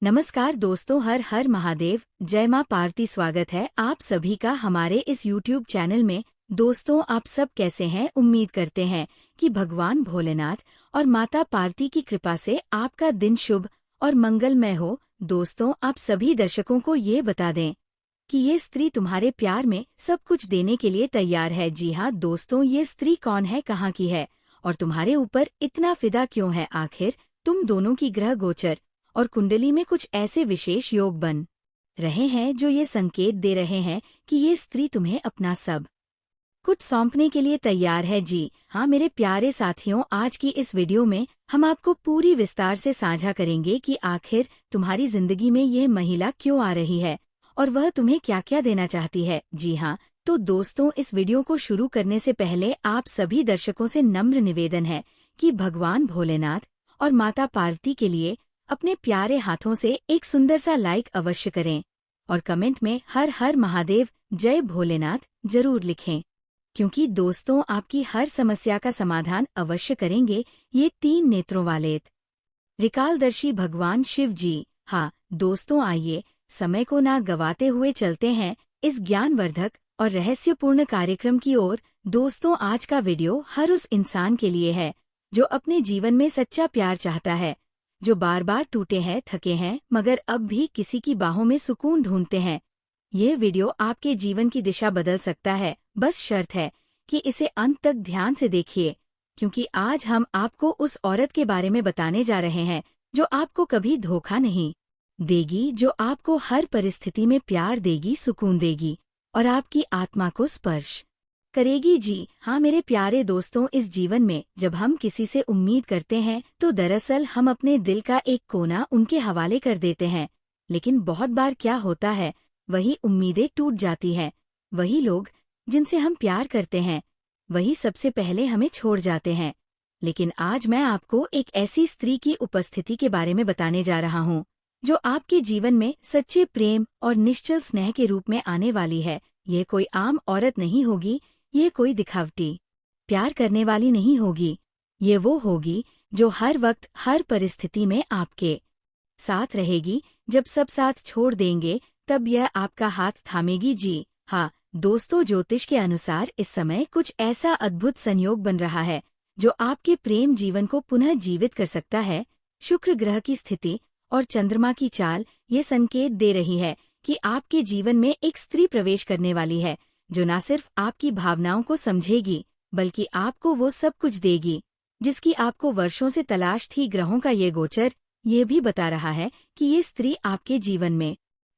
नमस्कार दोस्तों, हर हर महादेव, जय मां पार्वती। स्वागत है आप सभी का हमारे इस YouTube चैनल में। दोस्तों, आप सब कैसे हैं? उम्मीद करते हैं कि भगवान भोलेनाथ और माता पार्वती की कृपा से आपका दिन शुभ और मंगलमय हो। दोस्तों, आप सभी दर्शकों को ये बता दें कि ये स्त्री तुम्हारे प्यार में सब कुछ देने के लिए तैयार है। जी हाँ दोस्तों, ये स्त्री कौन है, कहाँ की है और तुम्हारे ऊपर इतना फिदा क्यों है? आखिर तुम दोनों की ग्रह गोचर और कुंडली में कुछ ऐसे विशेष योग बन रहे हैं जो ये संकेत दे रहे हैं कि ये स्त्री तुम्हें अपना सब कुछ सौंपने के लिए तैयार है। जी हाँ मेरे प्यारे साथियों, आज की इस वीडियो में हम आपको पूरी विस्तार से साझा करेंगे कि आखिर तुम्हारी जिंदगी में यह महिला क्यों आ रही है और वह तुम्हें क्या क्या देना चाहती है। जी हाँ, तो दोस्तों, इस वीडियो को शुरू करने से पहले आप सभी दर्शकों से नम्र निवेदन है कि भगवान भोलेनाथ और माता पार्वती के लिए अपने प्यारे हाथों से एक सुंदर सा लाइक अवश्य करें और कमेंट में हर हर महादेव जय भोलेनाथ जरूर लिखें, क्योंकि दोस्तों आपकी हर समस्या का समाधान अवश्य करेंगे ये 3 नेत्रों वाले त्रिकालदर्शी भगवान शिव जी। हाँ दोस्तों, आइए समय को ना गवाते हुए चलते हैं इस ज्ञानवर्धक और रहस्यपूर्ण कार्यक्रम की ओर। दोस्तों, आज का वीडियो हर उस इंसान के लिए है जो अपने जीवन में सच्चा प्यार चाहता है, जो बार बार टूटे हैं, थके हैं, मगर अब भी किसी की बाहों में सुकून ढूंढते हैं। ये वीडियो आपके जीवन की दिशा बदल सकता है। बस शर्त है कि इसे अंत तक ध्यान से देखिए, क्योंकि आज हम आपको उस औरत के बारे में बताने जा रहे हैं जो आपको कभी धोखा नहीं देगी, जो आपको हर परिस्थिति में प्यार देगी, सुकून देगी और आपकी आत्मा को स्पर्श करेगी। जी हाँ मेरे प्यारे दोस्तों, इस जीवन में जब हम किसी से उम्मीद करते हैं तो दरअसल हम अपने दिल का एक कोना उनके हवाले कर देते हैं। लेकिन बहुत बार क्या होता है, वही उम्मीदें टूट जाती हैं। वही लोग जिनसे हम प्यार करते हैं, वही सबसे पहले हमें छोड़ जाते हैं। लेकिन आज मैं आपको एक ऐसी स्त्री की उपस्थिति के बारे में बताने जा रहा हूँ जो आपके जीवन में सच्चे प्रेम और निश्चल स्नेह के रूप में आने वाली है। ये कोई आम औरत नहीं होगी, ये कोई दिखावटी प्यार करने वाली नहीं होगी। ये वो होगी जो हर वक्त हर परिस्थिति में आपके साथ रहेगी। जब सब साथ छोड़ देंगे तब यह आपका हाथ थामेगी। जी हाँ दोस्तों, ज्योतिष के अनुसार इस समय कुछ ऐसा अद्भुत संयोग बन रहा है जो आपके प्रेम जीवन को पुनः जीवित कर सकता है। शुक्र ग्रह की स्थिति और चंद्रमा की चाल ये संकेत दे रही है कि आपके जीवन में एक स्त्री प्रवेश करने वाली है जो न सिर्फ आपकी भावनाओं को समझेगी बल्कि आपको वो सब कुछ देगी जिसकी आपको वर्षों से तलाश थी। ग्रहों का ये गोचर ये भी बता रहा है कि ये स्त्री आपके जीवन में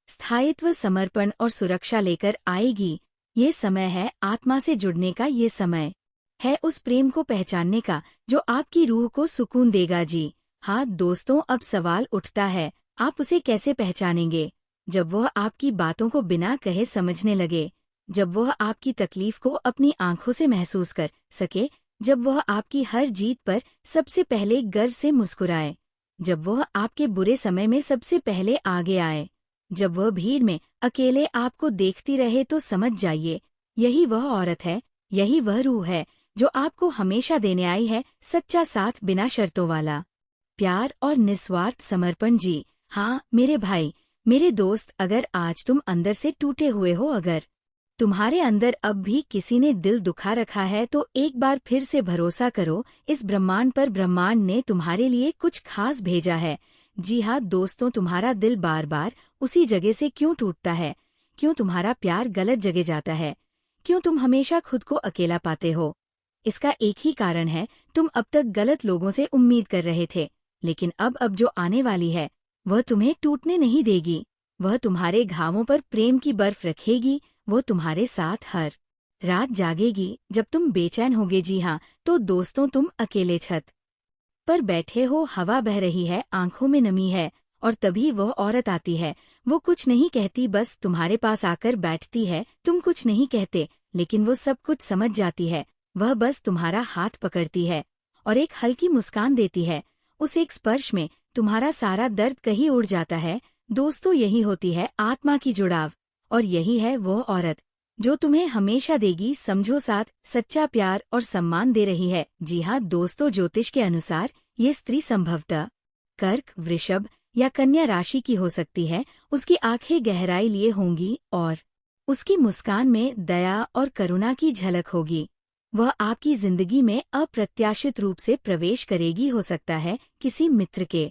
स्थायित्व, समर्पण और सुरक्षा लेकर आएगी। ये समय है आत्मा से जुड़ने का, ये समय है उस प्रेम को पहचानने का जो आपकी रूह को सुकून देगा। जी हाँ दोस्तों, अब सवाल उठता है, आप उसे कैसे पहचानेंगे? जब वह आपकी बातों को बिना कहे समझने लगे, जब वह आपकी तकलीफ को अपनी आंखों से महसूस कर सके, जब वह आपकी हर जीत पर सबसे पहले गर्व से मुस्कुराए, जब वह आपके बुरे समय में सबसे पहले आगे आए, जब वह भीड़ में अकेले आपको देखती रहे, तो समझ जाइए यही वह औरत है, यही वह रूह है जो आपको हमेशा देने आई है सच्चा साथ, बिना शर्तों वाला प्यार और निस्वार्थ समर्पण। जी हाँ मेरे भाई, मेरे दोस्त, अगर आज तुम अंदर से टूटे हुए हो, अगर तुम्हारे अंदर अब भी किसी ने दिल दुखा रखा है, तो एक बार फिर से भरोसा करो इस ब्रह्मांड पर। ब्रह्मांड ने तुम्हारे लिए कुछ खास भेजा है। जी हाँ दोस्तों, तुम्हारा दिल बार बार उसी जगह से क्यों टूटता है? क्यों तुम्हारा प्यार गलत जगह जाता है? क्यों तुम हमेशा खुद को अकेला पाते हो? इसका एक ही कारण है, तुम अब तक गलत लोगों से उम्मीद कर रहे थे। लेकिन अब जो आने वाली है वह तुम्हें टूटने नहीं देगी। वह तुम्हारे घावों पर प्रेम की बर्फ रखेगी। वो तुम्हारे साथ हर रात जागेगी जब तुम बेचैन होगे। जी हाँ, तो दोस्तों, तुम अकेले छत पर बैठे हो, हवा बह रही है, आंखों में नमी है, और तभी वह औरत आती है। वो कुछ नहीं कहती, बस तुम्हारे पास आकर बैठती है। तुम कुछ नहीं कहते, लेकिन वो सब कुछ समझ जाती है। वह बस तुम्हारा हाथ पकड़ती है और एक हल्की मुस्कान देती है। उस एक स्पर्श में तुम्हारा सारा दर्द कहीं उड़ जाता है। दोस्तों, यही होती है आत्मा की जुड़ाव, और यही है वो औरत जो तुम्हें हमेशा देगी, समझो, साथ, सच्चा प्यार और सम्मान दे रही है। जी हाँ दोस्तों, ज्योतिष के अनुसार ये स्त्री संभवतः कर्क, वृषभ या कन्या राशि की हो सकती है। उसकी आंखें गहराई लिए होंगी और उसकी मुस्कान में दया और करुणा की झलक होगी। वह आपकी जिंदगी में अप्रत्याशित रूप से प्रवेश करेगी, हो सकता है किसी मित्र के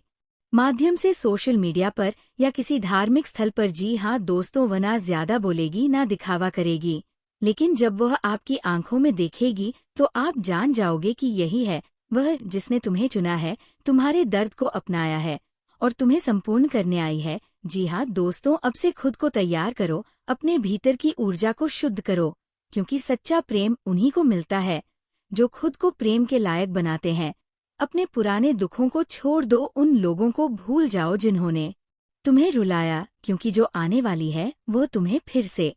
माध्यम से, सोशल मीडिया पर या किसी धार्मिक स्थल पर। जी हाँ दोस्तों, वह ना ज्यादा बोलेगी ना दिखावा करेगी, लेकिन जब वह आपकी आंखों में देखेगी तो आप जान जाओगे कि यही है वह जिसने तुम्हें चुना है, तुम्हारे दर्द को अपनाया है और तुम्हें संपूर्ण करने आई है। जी हाँ दोस्तों, अब से खुद को तैयार करो, अपने भीतर की ऊर्जा को शुद्ध करो, क्योंकि सच्चा प्रेम उन्हीं को मिलता है जो खुद को प्रेम के लायक बनाते हैं। अपने पुराने दुखों को छोड़ दो, उन लोगों को भूल जाओ जिन्होंने तुम्हें रुलाया, क्योंकि जो आने वाली है वो तुम्हें फिर से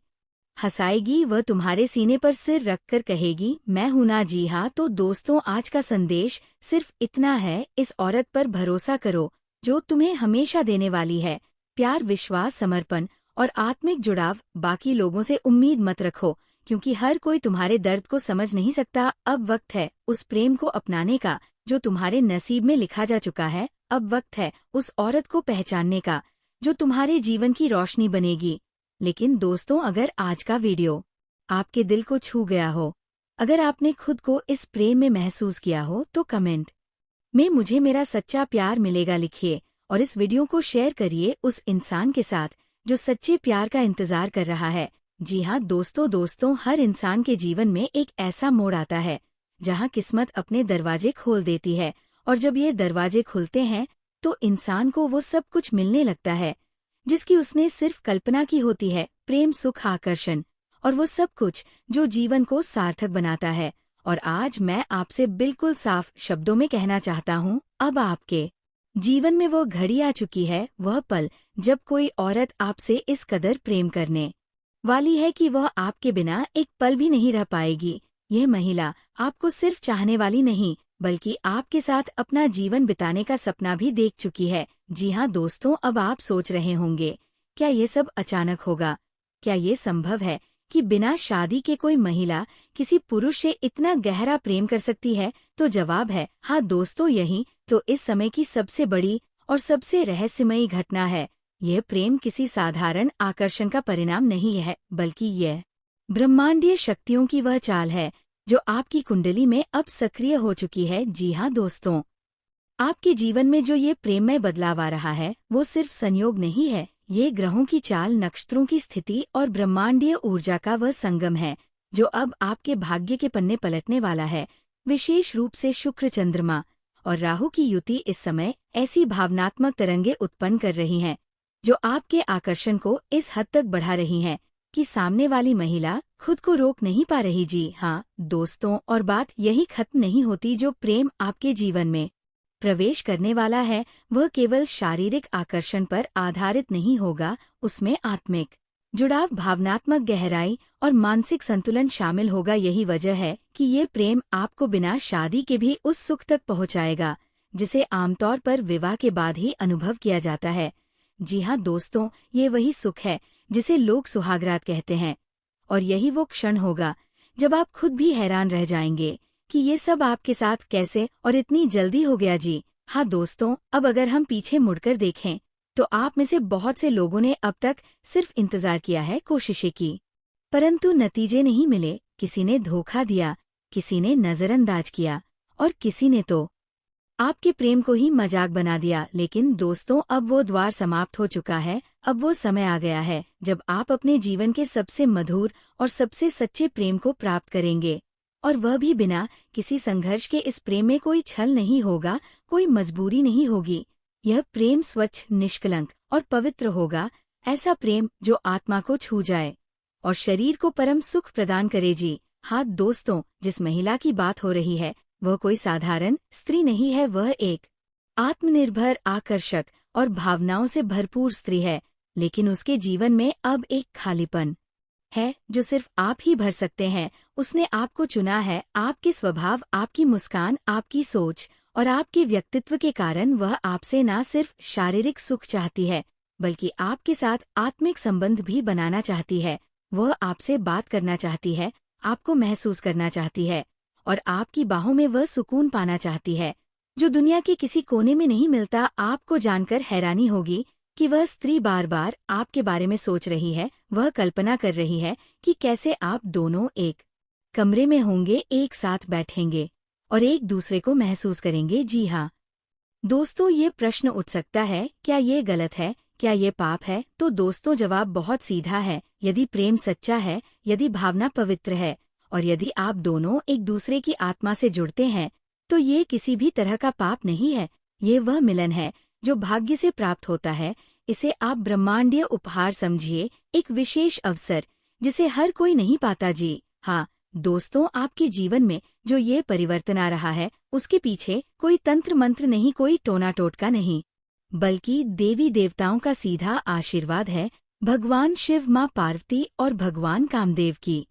हंसाएगी। वह तुम्हारे सीने पर सिर रखकर कहेगी, मैं हूं ना। जी हाँ, तो दोस्तों, आज का संदेश सिर्फ इतना है, इस औरत पर भरोसा करो जो तुम्हें हमेशा देने वाली है प्यार, विश्वास, समर्पण और आत्मिक जुड़ाव। बाकी लोगों से उम्मीद मत रखो, क्योंकि हर कोई तुम्हारे दर्द को समझ नहीं सकता। अब वक्त है उस प्रेम को अपनाने का जो तुम्हारे नसीब में लिखा जा चुका है। अब वक्त है उस औरत को पहचानने का जो तुम्हारे जीवन की रोशनी बनेगी। लेकिन दोस्तों, अगर आज का वीडियो आपके दिल को छू गया हो, अगर आपने खुद को इस प्रेम में महसूस किया हो, तो कमेंट में मुझे मेरा सच्चा प्यार मिलेगा लिखिए और इस वीडियो को शेयर करिए उस इंसान के साथ जो सच्चे प्यार का इंतजार कर रहा है। जी हाँ दोस्तों, हर इंसान के जीवन में एक ऐसा मोड़ आता है जहाँ किस्मत अपने दरवाजे खोल देती है, और जब ये दरवाजे खुलते हैं तो इंसान को वो सब कुछ मिलने लगता है जिसकी उसने सिर्फ कल्पना की होती है। प्रेम, सुख, आकर्षण और वो सब कुछ जो जीवन को सार्थक बनाता है। और आज मैं आपसे बिल्कुल साफ शब्दों में कहना चाहता हूँ, अब आपके जीवन में वो घड़ी आ चुकी है, वह पल जब कोई औरत आपसे इस कदर प्रेम करने वाली है कि वह आपके बिना एक पल भी नहीं रह पाएगी। यह महिला आपको सिर्फ चाहने वाली नहीं, बल्कि आपके साथ अपना जीवन बिताने का सपना भी देख चुकी है। जी हाँ दोस्तों, अब आप सोच रहे होंगे, क्या ये सब अचानक होगा? क्या ये संभव है कि बिना शादी के कोई महिला किसी पुरुष से इतना गहरा प्रेम कर सकती है? तो जवाब है हाँ दोस्तों, यही तो इस समय की सबसे बड़ी और सबसे रहस्यमयी घटना है। यह प्रेम किसी साधारण आकर्षण का परिणाम नहीं है, बल्कि यह ब्रह्मांडीय शक्तियों की वह चाल है जो आपकी कुंडली में अब सक्रिय हो चुकी है। जी हाँ दोस्तों, आपके जीवन में जो ये प्रेममय बदलाव आ रहा है वो सिर्फ संयोग नहीं है, ये ग्रहों की चाल, नक्षत्रों की स्थिति और ब्रह्मांडीय ऊर्जा का वह संगम है जो अब आपके भाग्य के पन्ने पलटने वाला है। विशेष रूप से शुक्र, चंद्रमा और राहु की युति इस समय ऐसी भावनात्मक तरंगें उत्पन्न कर रही हैं जो आपके आकर्षण को इस हद तक बढ़ा रही हैं कि सामने वाली महिला खुद को रोक नहीं पा रही। जी हाँ दोस्तों, और बात यही खत्म नहीं होती। जो प्रेम आपके जीवन में प्रवेश करने वाला है वह केवल शारीरिक आकर्षण पर आधारित नहीं होगा, उसमें आत्मिक जुड़ाव, भावनात्मक गहराई और मानसिक संतुलन शामिल होगा। यही वजह है कि ये प्रेम आपको बिना शादी के भी उस सुख तक पहुंचाएगा जिसे आमतौर पर विवाह के बाद ही अनुभव किया जाता है। जी हाँ दोस्तों, ये वही सुख है जिसे लोग सुहागरात कहते हैं, और यही वो क्षण होगा जब आप खुद भी हैरान रह जाएंगे कि ये सब आपके साथ कैसे और इतनी जल्दी हो गया। जी हाँ दोस्तों, अब अगर हम पीछे मुड़कर देखें तो आप में से बहुत से लोगों ने अब तक सिर्फ इंतजार किया है, कोशिशें की, परंतु नतीजे नहीं मिले। किसी ने धोखा दिया, किसी ने नजरअंदाज किया और किसी ने तो आपके प्रेम को ही मजाक बना दिया। लेकिन दोस्तों, अब वो द्वार समाप्त हो चुका है। अब वो समय आ गया है जब आप अपने जीवन के सबसे मधुर और सबसे सच्चे प्रेम को प्राप्त करेंगे, और वह भी बिना किसी संघर्ष के। इस प्रेम में कोई छल नहीं होगा, कोई मजबूरी नहीं होगी। यह प्रेम स्वच्छ, निष्कलंक और पवित्र होगा, ऐसा प्रेम जो आत्मा को छू जाए और शरीर को परम सुख प्रदान करे। जी हाँ दोस्तों, जिस महिला की बात हो रही है वह कोई साधारण स्त्री नहीं है, वह एक आत्मनिर्भर, आकर्षक और भावनाओं से भरपूर स्त्री है। लेकिन उसके जीवन में अब एक खालीपन है जो सिर्फ आप ही भर सकते हैं। उसने आपको चुना है, आपके स्वभाव, आपकी मुस्कान, आपकी सोच और आपके व्यक्तित्व के कारण वह आपसे न सिर्फ शारीरिक सुख चाहती है, बल्कि आपके साथ आत्मिक संबंध भी बनाना चाहती है। वह आपसे बात करना चाहती है, आपको महसूस करना चाहती है और आपकी बाहों में वह सुकून पाना चाहती है जो दुनिया के किसी कोने में नहीं मिलता। आपको जानकर हैरानी होगी कि वह स्त्री बार बार आपके बारे में सोच रही है। वह कल्पना कर रही है कि कैसे आप दोनों एक कमरे में होंगे, एक साथ बैठेंगे और एक दूसरे को महसूस करेंगे। जी हाँ दोस्तों, ये प्रश्न उठ सकता है, क्या ये गलत है, क्या ये पाप है? तो दोस्तों जवाब बहुत सीधा है। यदि प्रेम सच्चा है, यदि भावना पवित्र है और यदि आप दोनों एक दूसरे की आत्मा से जुड़ते हैं, तो ये किसी भी तरह का पाप नहीं है। ये वह मिलन है जो भाग्य से प्राप्त होता है। इसे आप ब्रह्मांडीय उपहार समझिए, एक विशेष अवसर जिसे हर कोई नहीं पाता। जी हाँ दोस्तों, आपके जीवन में जो ये परिवर्तन आ रहा है, उसके पीछे कोई तंत्र मंत्र नहीं, कोई टोना टोटका नहीं, बल्कि देवी देवताओं का सीधा आशीर्वाद है। भगवान शिव, माँ पार्वती और भगवान कामदेव की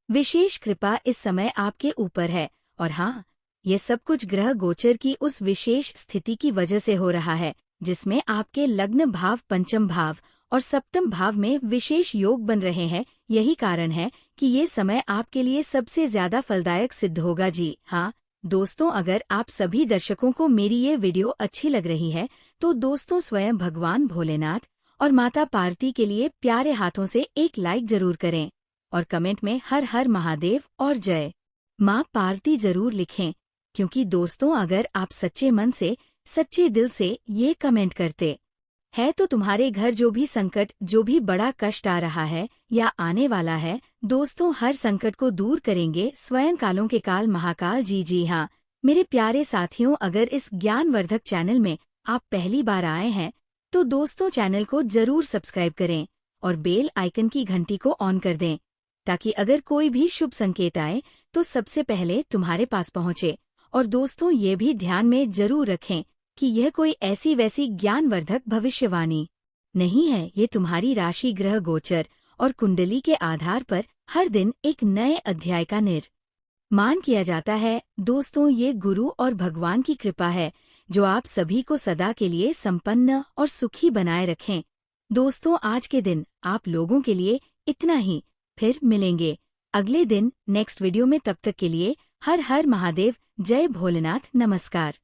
विशेष कृपा इस समय आपके ऊपर है। और हाँ, ये सब कुछ ग्रह गोचर की उस विशेष स्थिति की वजह से हो रहा है जिसमें आपके लग्न भाव, पंचम भाव और सप्तम भाव में विशेष योग बन रहे हैं। यही कारण है कि ये समय आपके लिए सबसे ज्यादा फलदायक सिद्ध होगा। जी हाँ दोस्तों, अगर आप सभी दर्शकों को मेरी ये वीडियो अच्छी लग रही है तो दोस्तों स्वयं भगवान भोलेनाथ और माता पार्वती के लिए प्यारे हाथों से एक लाइक जरूर करें और कमेंट में हर हर महादेव और जय माँ पार्वती जरूर लिखें। क्योंकि दोस्तों, अगर आप सच्चे मन से, सच्चे दिल से ये कमेंट करते है तो तुम्हारे घर जो भी संकट, जो भी बड़ा कष्ट आ रहा है या आने वाला है, दोस्तों हर संकट को दूर करेंगे स्वयं कालों के काल महाकाल जी। जी हाँ मेरे प्यारे साथियों, अगर इस ज्ञानवर्धक चैनल में आप पहली बार आए हैं तो दोस्तों चैनल को जरूर सब्सक्राइब करें और बेल आइकन की घंटी को ऑन कर दें, ताकि अगर कोई भी शुभ संकेत आए तो सबसे पहले तुम्हारे पास पहुंचे। और दोस्तों ये भी ध्यान में जरूर रखें कि यह कोई ऐसी वैसी ज्ञानवर्धक भविष्यवाणी नहीं है। ये तुम्हारी राशि, ग्रह गोचर और कुंडली के आधार पर हर दिन एक नए अध्याय का निर्माण किया जाता है। दोस्तों ये गुरु और भगवान की कृपा है जो आप सभी को सदा के लिए संपन्न और सुखी बनाए रखें। दोस्तों आज के दिन आप लोगों के लिए इतना ही। फिर मिलेंगे अगले दिन नेक्स्ट वीडियो में। तब तक के लिए हर हर महादेव, जय भोलेनाथ, नमस्कार।